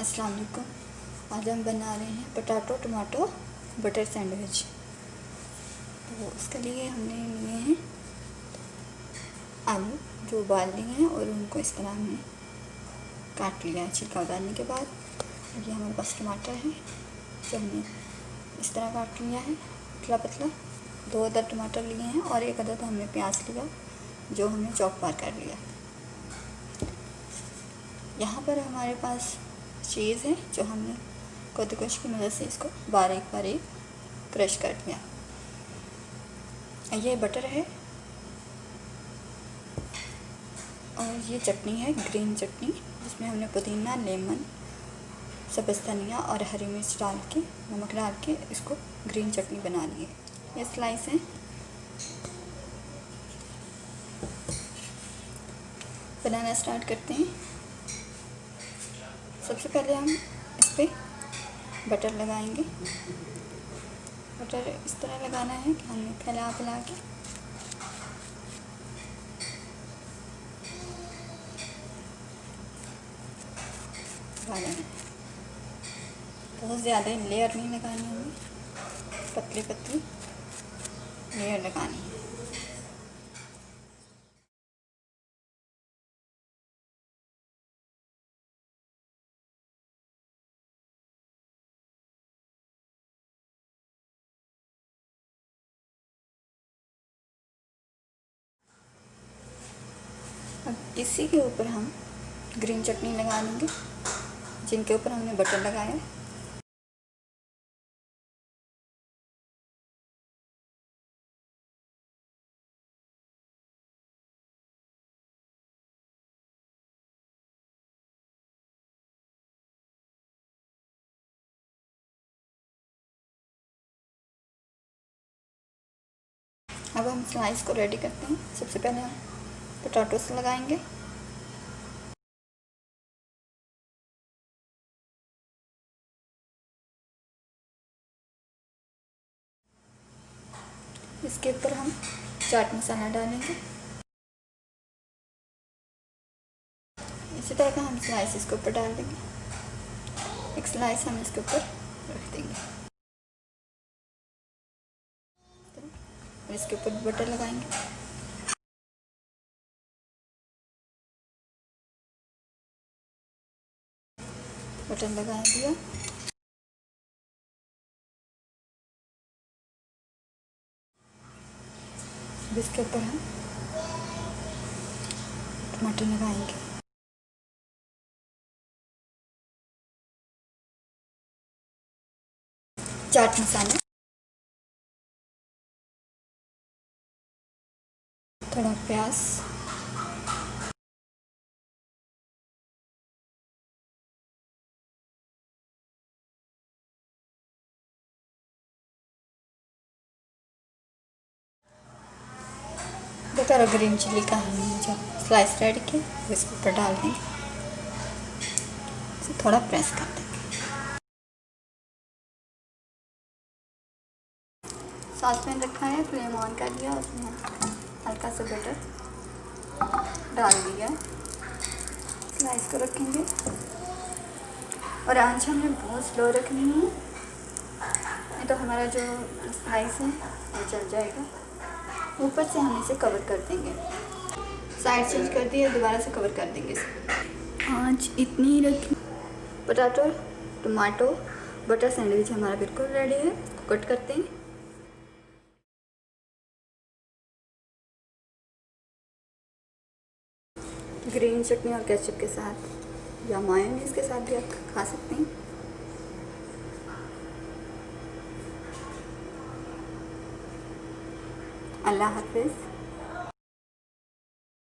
अस्सलाम वालेकुम। आज हम बना रहे हैं पोटैटो टमाटो बटर सैंडविच। तो उसके लिए हमने लिए हैं आलू जो उबाल लिए हैं और उनको इस तरह हमने काट लिया है छिलका उतारने के बाद। और ये हमारे पास टमाटर है जो हमने इस तरह काट लिया है पतला पतला। 2 अदद टमाटर लिए हैं और 1 अदद हमने प्याज लिया जो हमने चॉप बार कर लिया। यहाँ पर हमारे पास चीज़ है जो हमने कद्दूकस की मदद से इसको बारीक बारीक क्रश कर दिया। ये बटर है और ये चटनी है ग्रीन चटनी जिसमें हमने पुदीना, लेमन, सब्ज़ धनिया और हरी मिर्च डाल के नमक डाल के इसको ग्रीन चटनी बना ली है। ये स्लाइस है। बनाना स्टार्ट करते हैं। सबसे पहले हम इस पर बटर लगाएंगे। बटर इस तरह लगाना है कि हमने फैला के लगाना है। बहुत ज़्यादा लेयर नहीं लगानी, हमें पतली पतली लेयर लगानी है। अब इसी के ऊपर हम ग्रीन चटनी लगा लेंगे जिनके ऊपर हमने बटर लगाया है। अब हम स्लाइस को रेडी करते हैं। सबसे पहले हम पोटैटोस लगाएंगे। इसके ऊपर हम चाट मसाला डालेंगे। इसी तरह का हम स्लाइस इसके ऊपर डाल देंगे। एक स्लाइस हम इसके ऊपर रख देंगे और इसके ऊपर बटर लगाएंगे। बटर लगा दिया। इसके ऊपर हम टमाटर लगाएंगे। चाट मसाला, थोड़ा प्याज, बटर और ग्रीन चिल्ली का हमने जो स्लाइस रेडी किया वो इसके ऊपर डाल देंगे। इसे थोड़ा प्रेस कर देंगे। सॉस पैन रखा है, फ्लेम ऑन कर दिया, उसमें हल्का सा बटर डाल दिया। स्लाइस को रखेंगे और आंच हमें बहुत स्लो रखनी है, नहीं तो हमारा जो स्लाइस है वो जल जाएगा। ऊपर से हम इसे कवर कर देंगे। साइड चेंज कर दिया, दोबारा से कवर कर देंगे इसे। आंच इतनी ही रखी। पोटैटो टमाटो बटर सैंडविच हमारा बिल्कुल रेडी है। इसको कट करते हैं। ग्रीन चटनी और केचप के साथ या मायोनीज के साथ भी आप खा सकते हैं। अल्लाह हाफिज़।